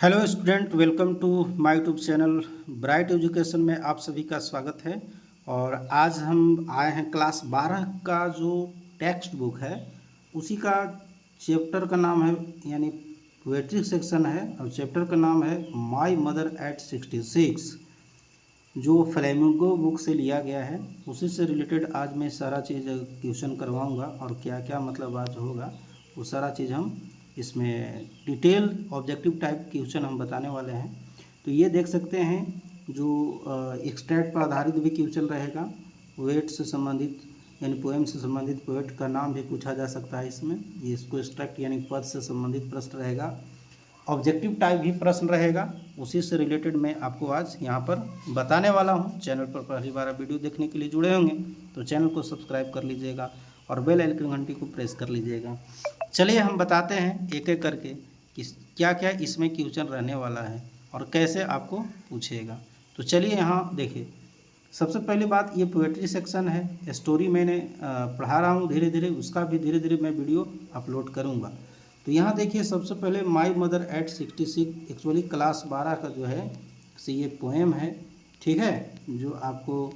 Hello student, welcome to my YouTube channel bright education में आप सभी का स्वागत है। और आज हम आए हैं क्लास 12 का जो टेक्स्ट बुक है उसी का चैप्टर का नाम है, यानी पोएट्री सेक्शन है और चैप्टर का नाम है माय मदर एट 66, जो फ्लेमिंगो बुक से लिया गया है। उसी से रिलेटेड आज मैं सारा चीज़ क्वेश्चन करवाऊँगा और क्या क्या मतलब आज होगा वो सारा चीज़ हम इसमें डिटेल ऑब्जेक्टिव टाइप क्वेश्चन हम बताने वाले हैं। तो ये देख सकते हैं जो एक्सट्रैक्ट पर आधारित भी क्वेश्चन रहेगा, पोएट से संबंधित यानी पोएम से संबंधित पोएट का नाम भी पूछा जा सकता है इसमें। ये इसको एक्सट्रैक्ट यानी पद से संबंधित प्रश्न रहेगा, ऑब्जेक्टिव टाइप भी प्रश्न रहेगा। उसी से रिलेटेड मैं आपको आज यहाँ पर बताने वाला हूँ। चैनल पर पहली बार वीडियो देखने के लिए जुड़े होंगे तो चैनल को सब्सक्राइब कर लीजिएगा और बेल आइकन घंटी को प्रेस कर लीजिएगा। चलिए हम बताते हैं एक एक करके कि क्या क्या इसमें क्वेश्चन रहने वाला है और कैसे आपको पूछेगा। तो चलिए यहाँ देखिए, सबसे पहली बात ये पोएट्री सेक्शन है। स्टोरी मैंने पढ़ा रहा हूँ धीरे धीरे, उसका भी धीरे धीरे मैं वीडियो अपलोड करूँगा। तो यहाँ देखिए, सबसे पहले my mother eight 66 actually class 12 का जो है ये पोएम है, ठीक है, जो आपको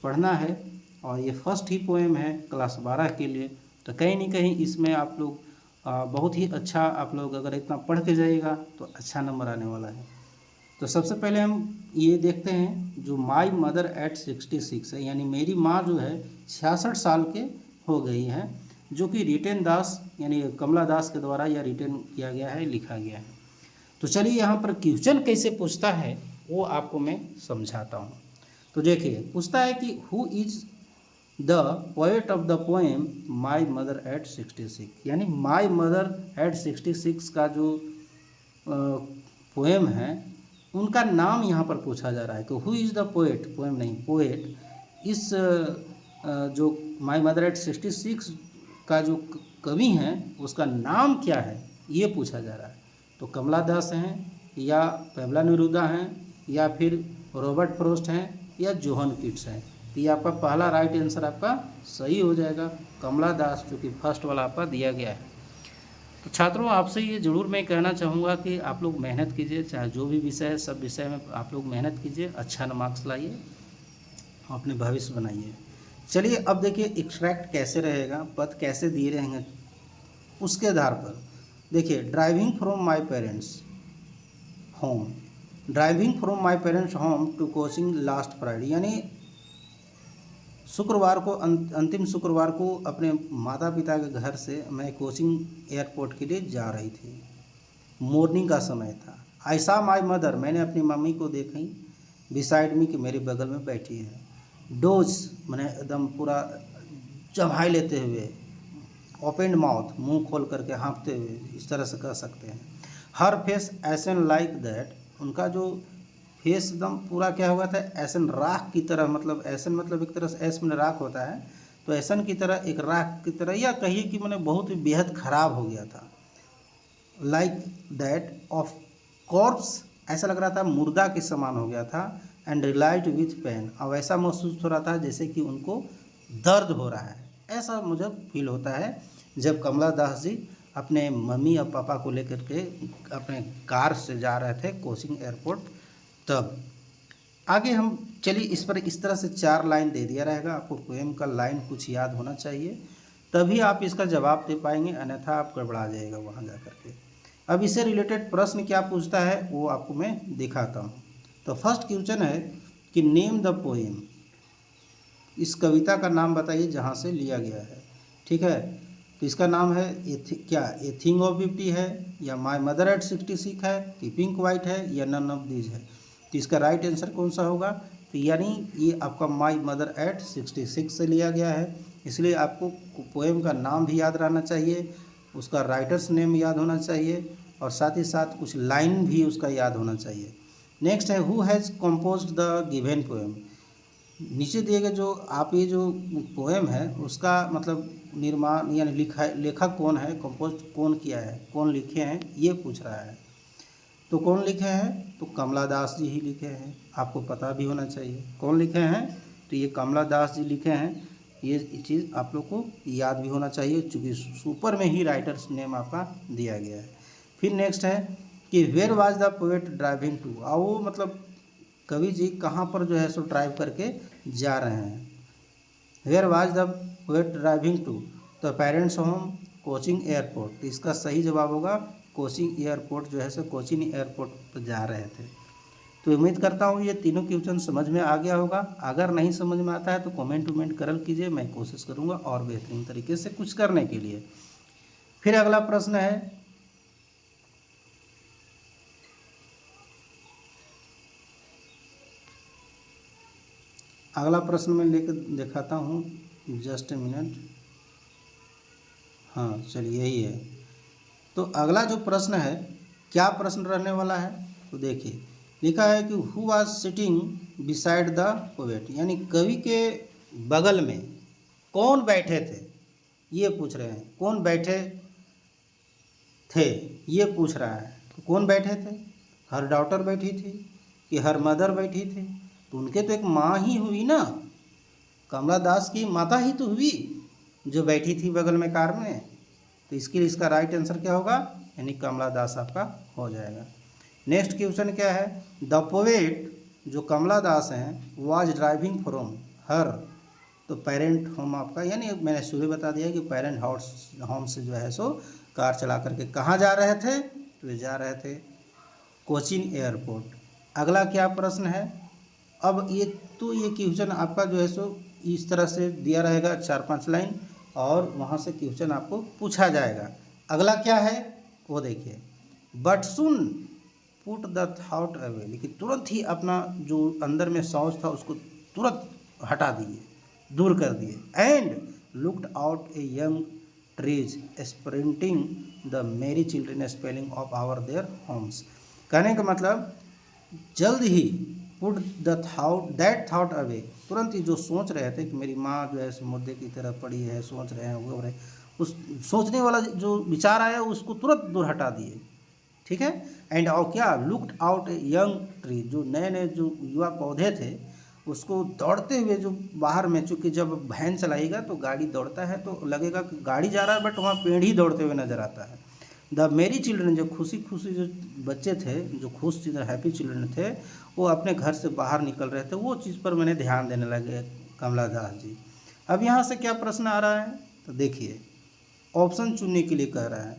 पढ़ना है। और ये फर्स्ट ही पोएम है क्लास 12 के लिए। तो कहीं ना कहीं इसमें आप लोग बहुत ही अच्छा, आप लोग अगर इतना पढ़ के जाइएगा तो अच्छा नंबर आने वाला है। तो सबसे पहले हम ये देखते हैं जो माय मदर एट 66 है, यानी मेरी माँ जो है 66 साल के हो गई है, जो कि रिटेन दास यानी कमला दास के द्वारा यह रिटेन किया गया है, लिखा गया है। तो चलिए यहाँ पर क्वेश्चन कैसे पूछता है वो आपको मैं समझाता हूँ। तो देखिए, पूछता है कि who is the poet of the poem my mother eight 66, यानी माई मदर एट 66 का जो पोएम है उनका नाम यहाँ पर पूछा जा रहा है। तो who is the poet, poem नहीं पोएट, इस जो माई मदर एट 66 का जो कवि हैं उसका नाम क्या है ये पूछा जा रहा है। तो कमला दास हैं या पैब्लो नेरूदा हैं या फिर रॉबर्ट फ्रॉस्ट हैं या जोहन कीट्स हैं। तो ये आपका पहला राइट आंसर आपका सही हो जाएगा, कमला दास, जो कि फर्स्ट वाला आपका दिया गया है। तो छात्रों, आपसे ये ज़रूर मैं कहना चाहूँगा कि आप लोग मेहनत कीजिए, चाहे जो भी विषय है सब विषय में आप लोग मेहनत कीजिए, अच्छा मार्क्स लाइए, अपने भविष्य बनाइए। चलिए अब देखिए एक्सट्रैक्ट कैसे रहेगा, पद कैसे दिए रहेंगे उसके आधार पर। देखिए, driving from my parents home, driving from my parents home to coaching last Friday, यानी शुक्रवार को अंतिम शुक्रवार को अपने माता पिता के घर से मैं कोचिंग एयरपोर्ट के लिए जा रही थी। मॉर्निंग का समय था। आई सॉ माई मदर, मैंने अपनी मम्मी को देखी, बिसाइड मी, कि मेरे बगल में बैठी है। डोज मैंने एकदम पूरा जम्हाई लेते हुए, ओपन माउथ, मुंह खोल करके हाँफते हुए, इस तरह से कह सकते हैं। हर फेस एसन लाइक दैट, उनका जो फेस एकदम पूरा क्या हुआ था, ऐसन राख की तरह, मतलब ऐसन मतलब एक तरह से ऐस में राख होता है, तो ऐसन की तरह, एक राख की तरह, या कहिए कि मैंने बहुत ही बेहद खराब हो गया था। लाइक दैट ऑफ कॉर्प्स, ऐसा लग रहा था मुर्दा के समान हो गया था। एंड रिलाइट विथ पेन, अब ऐसा महसूस हो रहा था जैसे कि उनको दर्द हो रहा है। ऐसा मुझे फील होता है जब कमला दास जी अपने मम्मी और पापा को लेकर के अपने कार से जा रहे थे कोचिंग एयरपोर्ट। तब आगे हम चलिए इस पर इस तरह से 4 लाइन दे दिया रहेगा, आपको पोएम का लाइन कुछ याद होना चाहिए, तभी आप इसका जवाब दे पाएंगे, अन्यथा आप गड़बड़ा जाएगा वहाँ जा कर के। अब इससे रिलेटेड प्रश्न क्या पूछता है वो आपको मैं दिखाता हूँ। तो फर्स्ट क्वेश्चन है कि नेम द पोएम, इस कविता का नाम बताइए जहाँ से लिया गया है, ठीक है। तो इसका नाम है क्या ए थिंग ऑफ ब्यूटी है, या माय मदर एट 66 है, कीपिंग क्वाइट है, या नन ऑफ दीज है। तो इसका राइट आंसर कौन सा होगा? तो यानी ये आपका माय मदर एट 66 से लिया गया है, इसलिए आपको पोएम का नाम भी याद रहना चाहिए, उसका राइटर्स नेम याद होना चाहिए, और साथ ही साथ कुछ लाइन भी उसका याद होना चाहिए। नेक्स्ट है who has composed the given poem, नीचे दिए गए जो आप ये जो पोएम है उसका मतलब निर्माण यानी लेखक कौन है, कंपोज कौन किया है, कौन लिखे हैं, ये पूछ रहा है। तो कौन लिखे हैं? तो कमला दास जी ही लिखे हैं, आपको पता भी होना चाहिए कौन लिखे हैं। तो ये कमला दास जी लिखे हैं, ये चीज़ आप लोग को याद भी होना चाहिए, चूँकि ऊपर में ही राइटर्स नेम आपका दिया गया है। फिर नेक्स्ट है कि where was the poet driving to, और वो मतलब कवि जी कहाँ पर जो है सो ड्राइव करके जा रहे हैं। Where was the poet driving to, तो पेरेंट्स होम, कोचिंग एयरपोर्ट। तो इसका सही जवाब होगा कोचिंग एयरपोर्ट, जो है सो कोचिंग एयरपोर्ट पर जा रहे थे। तो उम्मीद करता हूँ ये तीनों क्वेश्चन समझ में आ गया होगा। अगर नहीं समझ में आता है तो कमेंट वमेंट करल कीजिए, मैं कोशिश करूँगा और बेहतरीन तरीके से कुछ करने के लिए। फिर अगला प्रश्न है, अगला प्रश्न मैं लेकर दिखाता हूँ, जस्ट ए मिनट। हाँ चलिए यही है। तो अगला जो प्रश्न है, क्या प्रश्न रहने वाला है, तो देखिए लिखा है कि who was sitting beside the poet, यानी कवि के बगल में कौन बैठे थे, ये पूछ रहे हैं। कौन बैठे थे ये पूछ रहा है। तो कौन बैठे थे, हर डॉटर बैठी थी कि हर मदर बैठी थी, तो उनके तो एक माँ ही हुई ना, कमला दास की माता ही तो हुई जो बैठी थी बगल में कार में। तो इसके लिए इसका राइट आंसर क्या होगा, यानी कमला दास आपका हो जाएगा। नेक्स्ट क्वेश्चन क्या है, द पोएट जो कमला दास हैं वाज ड्राइविंग फ्रॉम हर, तो पेरेंट होम आपका, यानी मैंने शुरू बता दिया कि पेरेंट होम से जो है सो कार चला करके कहाँ जा रहे थे, तो ये जा रहे थे कोचिन एयरपोर्ट। अगला क्या प्रश्न है, अब ये क्वेश्चन आपका जो है सो इस तरह से दिया रहेगा 4-5 लाइन, और वहाँ से क्वेश्चन आपको पूछा जाएगा। अगला क्या है वो देखिए, but soon put the thought away, लेकिन तुरंत ही अपना जो अंदर में सोच था उसको तुरंत हटा दिए, दूर कर दिए। And looked out a young trees sprinting the merry children spelling of hour there homes. कहने का मतलब जल्द ही put the that thought away, तुरंत ही जो सोच रहे थे कि मेरी माँ जो है मुर्दे की तरह पड़ी है, सोच रहे हैं वो रहे, उस सोचने वाला जो विचार आया उसको तुरंत दूर हटा दिए। ठीक है। एंड और क्या, looked out a young tree, जो नए नए जो युवा पौधे थे उसको दौड़ते हुए जो बाहर में, चूँकि जब वैन चलाएगा तो गाड़ी दौड़ता है तो लगेगा कि गाड़ी जा रहा है, बट वहाँ पेड़ ही दौड़ते हुए नज़र आता है। द मेरी चिल्ड्रन, जो खुशी खुशी जो बच्चे थे, जो खुश चिल्ड्रन, हैप्पी चिल्ड्रन थे, वो अपने घर से बाहर निकल रहे थे, वो चीज़ पर मैंने ध्यान देने लगे कमला दास जी। अब यहाँ से क्या प्रश्न आ रहा है, तो देखिए ऑप्शन चुनने के लिए कह रहा है,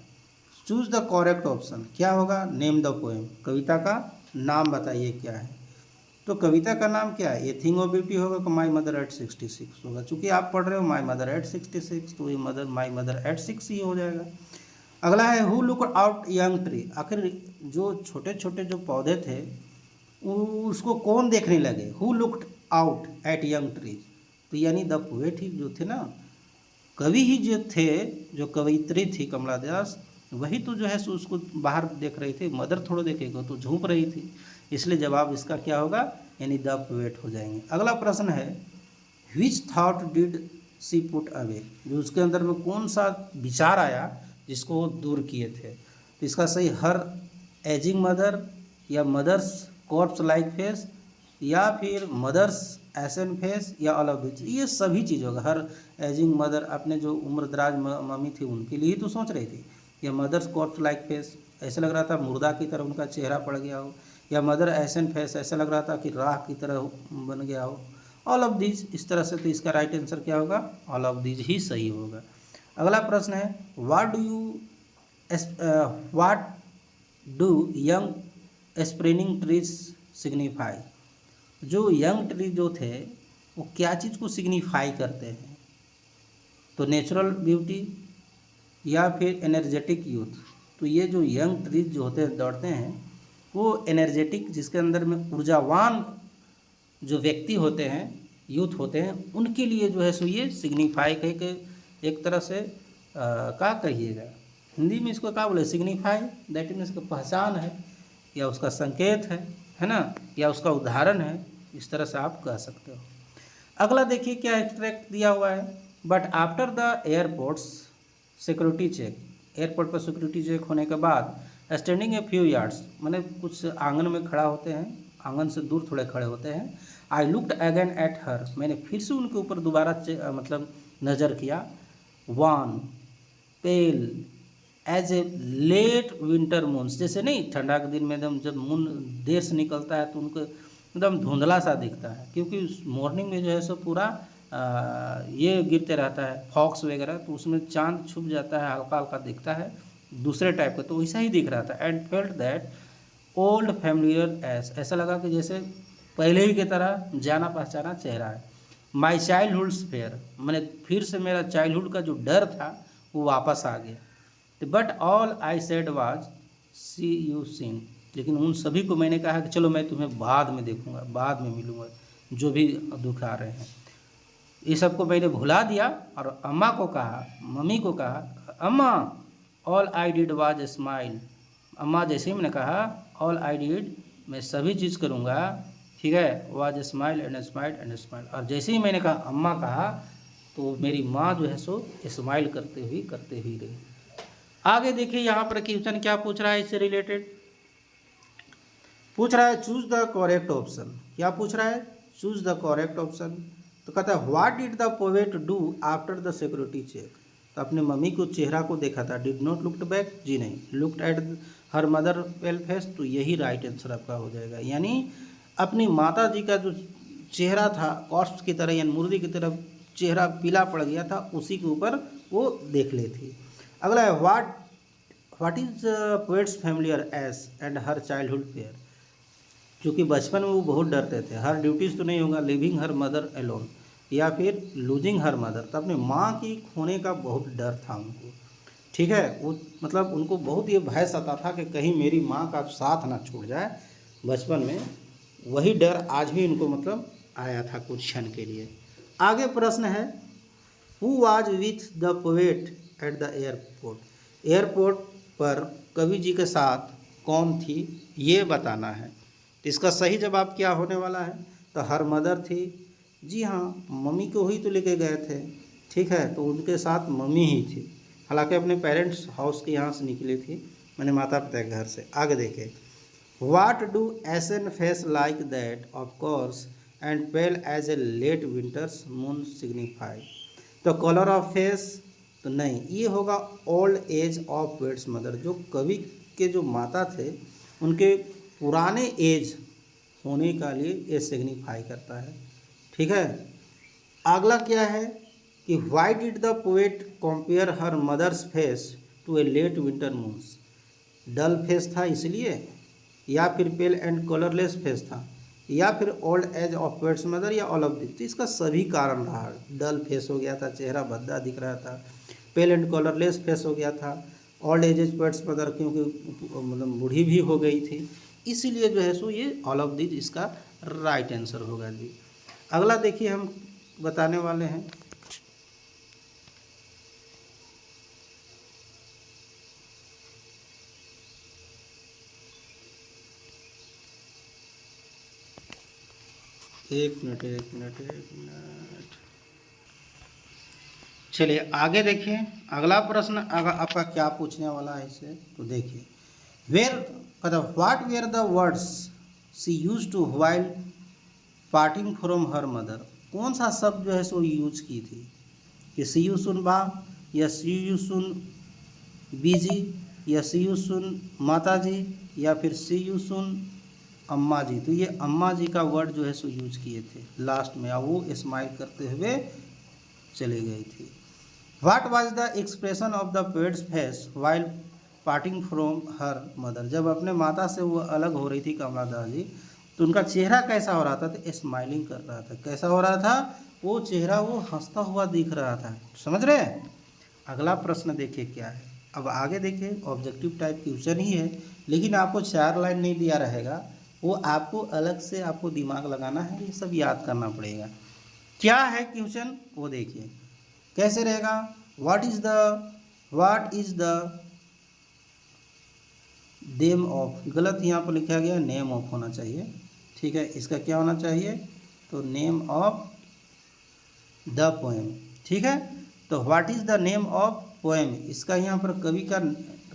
चूज द करेक्ट ऑप्शन। क्या होगा, नेम द पोएम, कविता का नाम बताइए क्या है। तो कविता का नाम क्या है, ए थिंग ऑफ ब्यूटी होगा, माई मदर एट 66 होगा। चूँकि आप पढ़ रहे हो माई मदर एट 66, तो ये माई मदर एट 6 ही हो जाएगा। अगला है who look out young tree, आखिर जो छोटे छोटे जो पौधे थे उसको कौन देखने लगे, who looked out at young tree, तो यानी द पोएट ही जो थे ना, कवि ही जो थे, जो कवित्री थी कमला दास, वही तो जो है सो उसको बाहर देख रही थी, मदर थोड़ा देखेगा, तो झूम रही थी। इसलिए जवाब इसका क्या होगा, यानी द पोएट हो जाएंगे। अगला प्रश्न है, which thought did she put away, जो उसके अंदर में कौन सा विचार आया जिसको वो दूर किए थे। तो इसका सही हर एजिंग मदर, या मदर्स कॉर्प्स लाइक फेस, या फिर मदर्स एसन फेस, या ऑल ऑफ दिस, ये सभी चीज़ होगा। हर एजिंग मदर अपने जो उम्रदराज मम्मी थी उनके लिए ही तो सोच रही थी, या मदर्स कॉर्प्स लाइक फेस, ऐसा लग रहा था मुर्दा की तरह उनका चेहरा पड़ गया हो, या मदर एसन फेस, ऐसा लग रहा था कि राह की तरह बन गया हो, ऑल ऑफ दीज, इस तरह से। तो इसका राइट आंसर क्या होगा, ऑल ऑफ दीज ही सही होगा। अगला प्रश्न है, what do young sprinting trees signify, जो यंग ट्री जो थे वो क्या चीज़ को सिग्निफाई करते हैं। तो नेचुरल ब्यूटी, या फिर एनर्जेटिक यूथ। तो ये जो यंग ट्रीज जो होते हैं दौड़ते हैं, वो एनर्जेटिक, जिसके अंदर में ऊर्जावान जो व्यक्ति होते हैं, यूथ होते हैं, उनके लिए जो है सो ये सिग्निफाई कह के एक तरह से क्या कहिएगा हिंदी में इसको क्या बोले, सिग्निफाई, दैट मीन्स इसका पहचान है, या उसका संकेत है ना, या उसका उदाहरण है, इस तरह से आप कह सकते हो। अगला देखिए क्या एक्सट्रैक्ट दिया हुआ है, but after the airport's security check, airport पर सिक्योरिटी चेक होने के बाद स्टैंडिंग ए फ्यू यार्ड्स, मैंने कुछ आंगन में खड़ा होते हैं, आंगन से दूर थोड़े खड़े होते हैं। I looked again at her, मैंने फिर से उनके ऊपर दोबारा मतलब नज़र किया। One pale as a late winter moons, जैसे नहीं ठंडा के दिन में एकदम जब मून देर से निकलता है तो उनको एकदम धुंधला सा दिखता है, क्योंकि मॉर्निंग में जो है सो पूरा ये गिरते रहता है फॉक्स वगैरह, तो उसमें चांद छुप जाता है, हल्का हल्का दिखता है दूसरे टाइप का, तो वैसा ही दिख रहा था। And felt that old familiar S, ऐसा लगा कि जैसे पहले ही की तरह जाना पहचाना चेहरा है। माई चाइल्डहुड्स फेयर, मैंने फिर से मेरा चाइल्डहुड का जो डर था वो वापस आ गया। But all I said was see you soon, लेकिन उन सभी को मैंने कहा कि चलो मैं तुम्हें बाद में देखूंगा, बाद में मिलूंगा, जो भी दुख आ रहे हैं ये सबको मैंने भुला दिया। और अम्मा को कहा, मम्मी को कहा, अम्मा all I did was smile, अम्मा जैसे ही मैंने कहा ऑल आई डिड, मैं सभी चीज़ करूँगा, ठीक है, was smile and smile and smile, और जैसे ही मैंने कहा अम्मा कहा तो मेरी माँ जो है सो स्माइल करते ही रही। आगे देखिए यहाँ पर क्वेश्चन क्या पूछ रहा है, इससे रिलेटेड पूछ रहा है चूज द करेक्ट ऑप्शन। क्या पूछ रहा है? Choose the correct option. तो कहता है what did the poet do after the security check, तो अपने मम्मी को चेहरा को देखा था, डिड नॉट लुक्ड बैक, जी नहीं, looked at her mother well face, तो यही राइट आंसर आपका हो जाएगा। यानी अपनी माता जी का जो चेहरा था कॉर्प्स की तरह, यानी मुर्दी की तरह चेहरा पीला पड़ गया था, उसी के ऊपर वो देख ले थी। अगला है what is poets familiar S and her childhood fair, क्योंकि बचपन में वो बहुत डरते थे, हर ड्यूटीज़ तो नहीं होगा, लिविंग हर मदर एलोन या फिर लूजिंग हर मदर, तो अपने माँ की खोने का बहुत डर था उनको, ठीक है, वो मतलब उनको बहुत ये भय सता था कि कहीं मेरी माँ का साथ ना छूट जाए बचपन में, वही डर आज भी उनको मतलब आया था कुछ क्षण के लिए। आगे प्रश्न है who was with the poet at the airport, airport पर कवि जी के साथ कौन थी ये बताना है। तो इसका सही जवाब क्या होने वाला है? तो हर मदर थी, जी हाँ, मम्मी को ही तो लेके गए थे, ठीक है, तो उनके साथ मम्मी ही थी, हालांकि अपने पेरेंट्स हाउस के यहाँ से निकली थी, मैंने माता पिता के घर से। आगे देखें what do ashen face like that of course and pale as a late winter's moon signify, तो कलर ऑफ फेस तो नहीं, ये होगा old age of poet's mother, जो कवि के जो माता थे उनके पुराने एज होने का लिए ये सिग्निफाई करता है, ठीक है। अगला क्या है कि why did the poet compare her mother's face to a late winter moons, dull face था इसलिए, या फिर पेल एंड कलरलेस फेस था, या फिर old age of poet's mother, या ऑल ऑफ दिस। तो इसका सभी कारण रहा, डल फेस हो गया था, चेहरा भद्दा दिख रहा था, पेल एंड कलरलेस फेस हो गया था, ओल्ड एज पोएट्स मदर क्योंकि मतलब बूढ़ी भी हो गई थी, इसीलिए जो है सो ये ऑल ऑफ दिस इसका राइट आंसर होगा जी। अगला देखिए हम बताने वाले हैं एक मिनट, चलिए आगे देखिए अगला प्रश्न आपका क्या पूछने वाला है इसे, तो देखिए where what were the words she use to while parting from her mother, कौन सा शब्द जो है सो यूज की थी, कि सी यू सुन बा, या सी यू सुन बीजी, या सी यू सुन माता जी, या फिर सी यू सुन अम्मा जी। तो ये अम्मा जी का वर्ड जो है सो यूज किए थे लास्ट में, और वो स्माइल करते हुए चली गई थी। What was the expression of the poet's face while parting from her mother, जब अपने माता से वो अलग हो रही थी कमला दास जी, तो उनका चेहरा कैसा हो रहा था, तो स्माइलिंग कर रहा था, कैसा हो रहा था वो चेहरा, वो हंसता हुआ दिख रहा था, समझ रहे हैं। अगला प्रश्न देखिए क्या है, अब आगे देखिए ऑब्जेक्टिव टाइप क्वेश्चन ही है, लेकिन आपको 4 लाइन नहीं दिया रहेगा, वो आपको अलग से आपको दिमाग लगाना है, ये सब याद करना पड़ेगा। क्या है क्वेश्चन वो देखिए कैसे रहेगा, what is the name of, गलत यहाँ पर लिखा गया, नेम ऑफ होना चाहिए, ठीक है, इसका क्या होना चाहिए, तो नेम ऑफ द पोएम, ठीक है। तो what is the name of poem, इसका यहाँ पर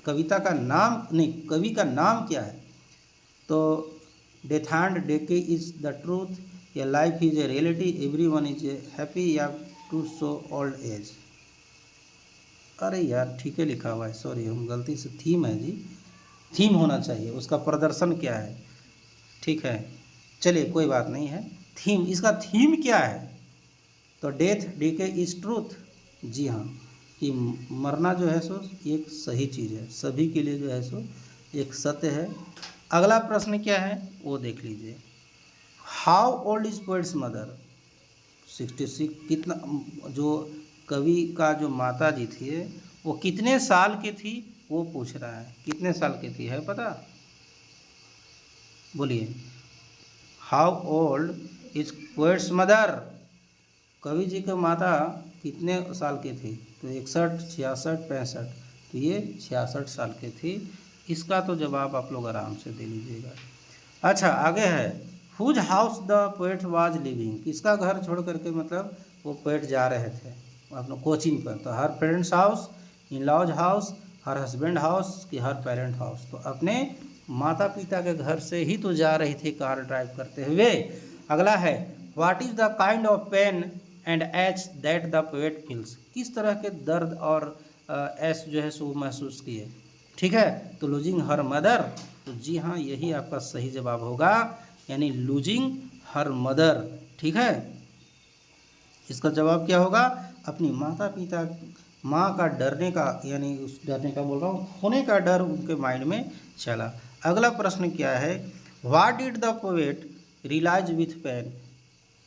कविता का नाम नहीं, कवि का नाम क्या है, तो death and decay is the truth, या life is a reality, every one is a happy, या टू सो ओल्ड एज। अरे यार ठीक है लिखा हुआ है, सॉरी हम गलती से, थीम है जी, थीम होना चाहिए, उसका प्रदर्शन क्या है। ठीक है, चलिए कोई बात नहीं है। थीम, इसका थीम क्या है? तो डेथ डीके इज ट्रूथ। जी हाँ, कि मरना जो है सो एक सही चीज़ है, सभी के लिए जो है सो एक सत्य है। अगला प्रश्न क्या है वो देख लीजिए। How old is poets mother? 66। कितना, जो कवि का जो माता जी थी वो कितने साल की थी वो पूछ रहा है, कितने साल की थी, है पता? बोलिए। How old is poets mother? कवि जी की माता कितने साल की थी? तो 61, 66, 65। तो ये 66 साल की थी। इसका तो जवाब आप लोग आराम से दे लीजिएगा। अच्छा आगे है, whose house the poet was living? किसका घर छोड़ करके मतलब वो पोएट जा रहे थे अपना कोचिंग पर? तो her parents house, in laws house, her husband house कि हर पेरेंट हाउस? तो अपने माता पिता के घर से ही तो जा रही थी कार ड्राइव करते हुए। अगला है, what is the kind of pain and ache that the poet feels? किस तरह के दर्द और ऐश जो है सो महसूस किए? ठीक है, तो लूजिंग हर मदर। तो जी हाँ, यही आपका सही जवाब होगा, यानी लूजिंग हर मदर। ठीक है, इसका जवाब क्या होगा? अपनी माता पिता, माँ का डरने का, यानी उस डरने का बोल रहा हूँ, खोने का डर उनके माइंड में चला। अगला प्रश्न क्या है, what did the poet realise with pain?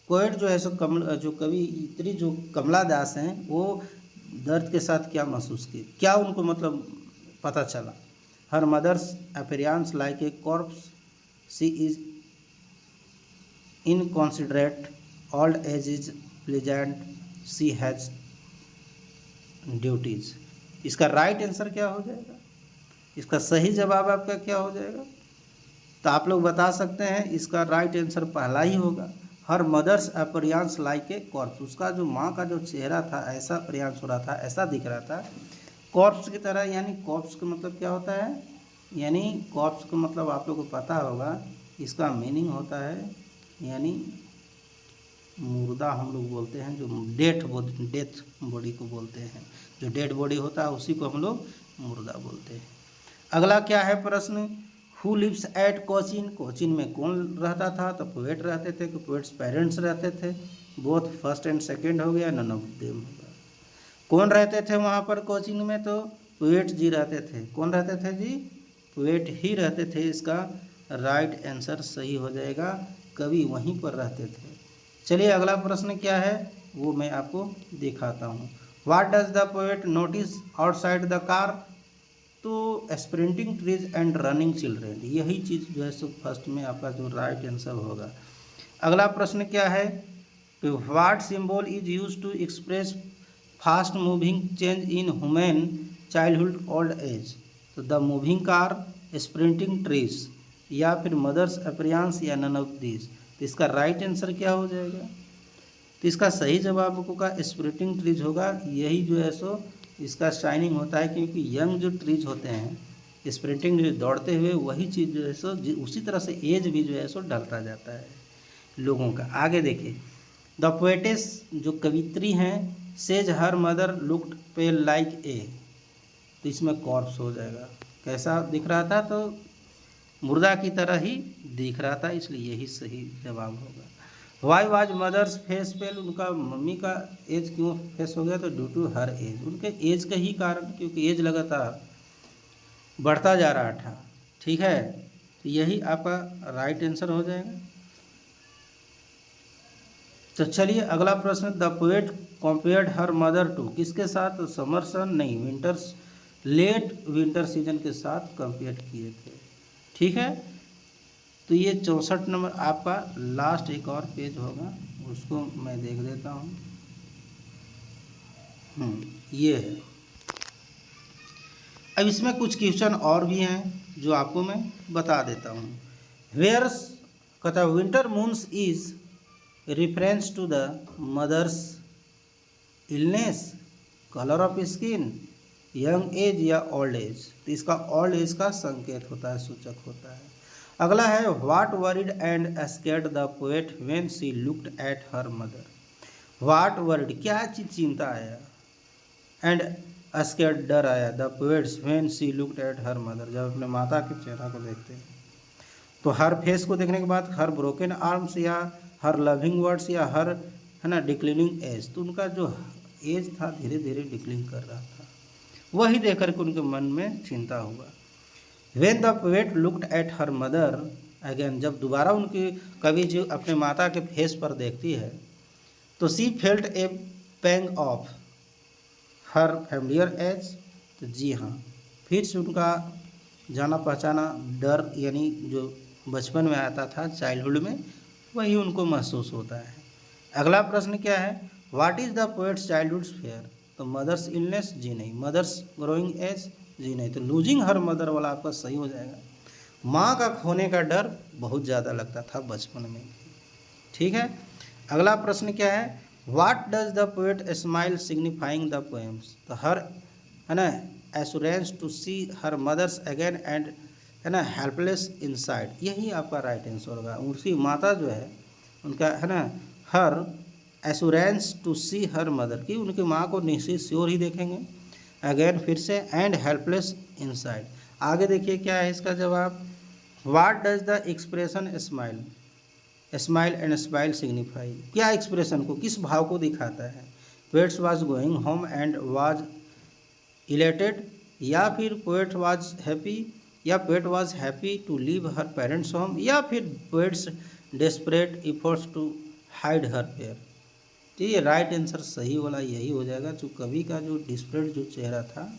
Poet जो है सो जो कवियत्री जो कमला दास हैं वो दर्द के साथ क्या महसूस किए, क्या उनको मतलब पता चला? Her mother's appearance like a corpse, she is inconsiderate, old age is pleasant, she has duties. इसका राइट आंसर क्या हो जाएगा? इसका सही जवाब आपका क्या हो जाएगा? तो आप लोग बता सकते हैं, इसका राइट आंसर पहला ही होगा, her mother's appearance like a corpse. उसका जो माँ का जो चेहरा था ऐसा अपीयरेंस हो रहा था, ऐसा दिख रहा था कॉर्प्स की तरह। यानी कॉर्प्स का मतलब क्या होता है? यानी कॉर्प्स का मतलब आप लोग को पता होगा, इसका मीनिंग होता है यानी मुर्दा हम लोग बोलते हैं, जो डेथ बॉडी को बोलते हैं, जो डेड बॉडी होता है उसी को हम लोग मुर्दा बोलते हैं। अगला क्या है प्रश्न, who lives at Cochin? Cochin में कौन रहता था? तो पोएट रहते थे, पोएट्स पेरेंट्स रहते थे, बोथ फर्स्ट एंड सेकेंड हो गया, नन ऑफ देम होगा। कौन रहते थे वहाँ पर कोचिंग में? तो पोएट जी रहते थे। कौन रहते थे जी? पोएट ही रहते थे। इसका राइट आंसर सही हो जाएगा, कवि वहीं पर रहते थे। चलिए अगला प्रश्न क्या है वो मैं आपको दिखाता हूँ। What does the poet notice outside the car? तो sprinting trees and running children, यही चीज़ जो है सो फर्स्ट में आपका जो राइट आंसर होगा। अगला प्रश्न क्या है, what symbol is used to express fast moving change in human childhood old age? तो the moving car, sprinting trees, या फिर मदर्स अपीयरेंस, या नन ऑफ दिस? तो इसका राइट आंसर क्या हो जाएगा? तो इसका सही जवाब होगा स्प्रिंटिंग ट्रीज होगा। यही जो है सो इसका शाइनिंग होता है, क्योंकि यंग जो ट्रीज होते हैं स्प्रिंटिंग जो दौड़ते हुए, वही चीज़ जो है सो उसी तरह से एज भी जो है सो ढलता जाता है लोगों का। आगे देखिए, द पोएटेस जो कवित्री हैं, says her mother looked pale like a. तो इसमें कॉर्प्स हो जाएगा। कैसा दिख रहा था? तो मुर्दा की तरह ही दिख रहा था, इसलिए यही सही जवाब होगा। वाई वाज मदर्स फेस पेल? उनका मम्मी का एज क्यों फेस हो गया? तो ड्यू टू हर एज, उनके एज का ही कारण, क्योंकि एज लगातार बढ़ता जा रहा था। ठीक है, तो यही आपका राइट आंसर हो जाएगा। तो चलिए अगला प्रश्न, the poet compared her mother to? किसके साथ? समर सन नहीं, विंटर्स, लेट विंटर सीजन के साथ कंपेयर किए थे। ठीक है, तो ये 64 नंबर आपका लास्ट एक और पेज होगा, उसको मैं देख देता हूँ। ये है। अब इसमें कुछ क्वेश्चन और भी हैं जो आपको मैं बता देता हूँ। वेयर्स कहता winter moons is reference to the mother's illness, colour of skin, young age या ओल्ड एज? तो इसका ओल्ड एज का संकेत होता है, सूचक होता है। अगला है, what worried and scared the poet when she looked at her mother? What worried, क्या चीज चिंता आया, एंड स्कैर्ड डर आया the poets when she looked at her mother, जब अपने माता के चेहरा को देखते हैं तो हर फेस को देखने के बाद हर ब्रोकन आर्म्स या हर लविंग वर्ड्स या हर है ना डिक्लिनिंग एज, तो उनका जो एज था धीरे धीरे डिक्लिन कर रहा था, वही देख करके उनके मन में चिंता हुआ। When the poet looked at her mother again, जब दोबारा उनकी कवि जो अपने माता के फेस पर देखती है तो she felt a pang of her familiar ache, तो जी हाँ, फिर से उनका जाना पहचाना डर यानी जो बचपन में आता था चाइल्डहुड में, वही उनको महसूस होता है। अगला प्रश्न क्या है, what is the poet's childhood fear, तो मदर्स इलनेस, जी नहीं। मदर्स ग्रोइंग एज, जी नहीं। तो लूजिंग हर मदर वाला आपका सही हो जाएगा। माँ का खोने का डर बहुत ज़्यादा लगता था बचपन में, ठीक है। अगला प्रश्न क्या है, what does the poet smile signifying the poems, तो हर है ना assurance to see her mother's again and है ना हेल्पलेस इनसाइड, यही आपका राइट आंसर होगा। उसकी माता जो है उनका है ना her assurance to see her mother की, उनकी माँ को निश्चित श्योर ही देखेंगे अगेन फिर से, एंड हेल्पलेस इनसाइड। आगे देखिए क्या है इसका जवाब, what does the expression smile, smile and smile signify, क्या एक्सप्रेशन को किस भाव को दिखाता है। Poet's was going home and was elated, या फिर पोएट वाज हैप्पी, या poet was happy to leave her parents home, या फिर poet's desperate efforts to hide her fear. तो ये राइट आंसर सही वाला यही हो जाएगा, जो कवि का जो डिस्परेट जो चेहरा था,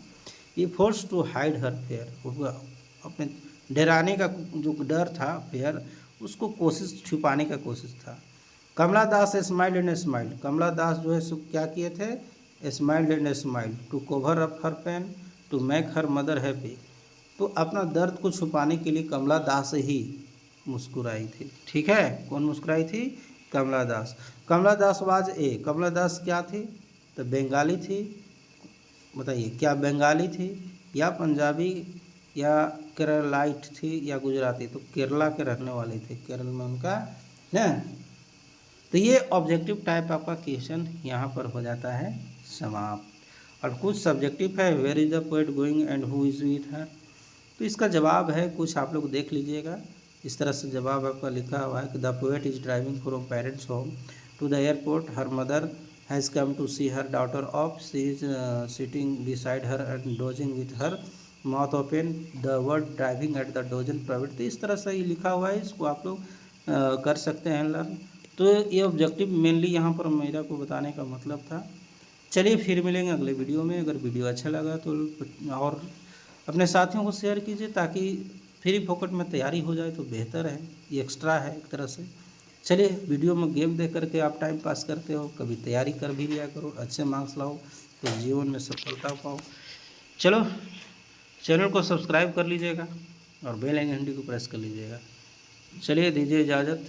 efforts to hide her fear, अपने डराने का जो डर था फेयर, उसको कोशिश छुपाने का कोशिश था। Kamala Das smile and smile, Kamala Das जो है सो क्या किए थे, smile and smile to cover up her pain to make her mother happy, तो अपना दर्द को छुपाने के लिए कमला दास ही मुस्कुराई थी, ठीक है। कौन मुस्कुराई थी, कमला दास। कमला दास वाज ए, कमला दास क्या थी, तो बंगाली थी, बताइए क्या बंगाली थी या पंजाबी या केरलाइट थी या गुजराती, तो केरला के रहने वाले थे, केरल में उनका है। तो ये ऑब्जेक्टिव टाइप आपका क्वेश्चन यहाँ पर हो जाता है समाप्त। और कुछ सब्जेक्टिव है, where is the poet going and who is with her, तो इसका जवाब है कुछ आप लोग देख लीजिएगा। इस तरह से जवाब आपका लिखा हुआ है कि the poet is driving from parents home to the airport, her mother has come to see her daughter off, she is sitting beside her and dozing with her mouth open, the word driving at the dozen private. तो इस तरह से ये लिखा हुआ है, इसको आप लोग कर सकते हैं लर्न। तो ये ऑब्जेक्टिव मेनली यहाँ पर मेरा को बताने का मतलब था। चलिए फिर मिलेंगे अगले वीडियो में। अगर वीडियो अच्छा लगा तो और अपने साथियों को शेयर कीजिए, ताकि फ्री फोकट में तैयारी हो जाए तो बेहतर है, ये एक्स्ट्रा है एक तरह से। चलिए वीडियो में गेम देख करके आप टाइम पास करते हो, कभी तैयारी कर भी लिया करो, अच्छे मार्क्स लाओ तो जीवन में सफलता पाओ। चलो चैनल को सब्सक्राइब कर लीजिएगा और बेल आइकन घंटी को प्रेस कर लीजिएगा। चलिए दीजिए इजाज़त।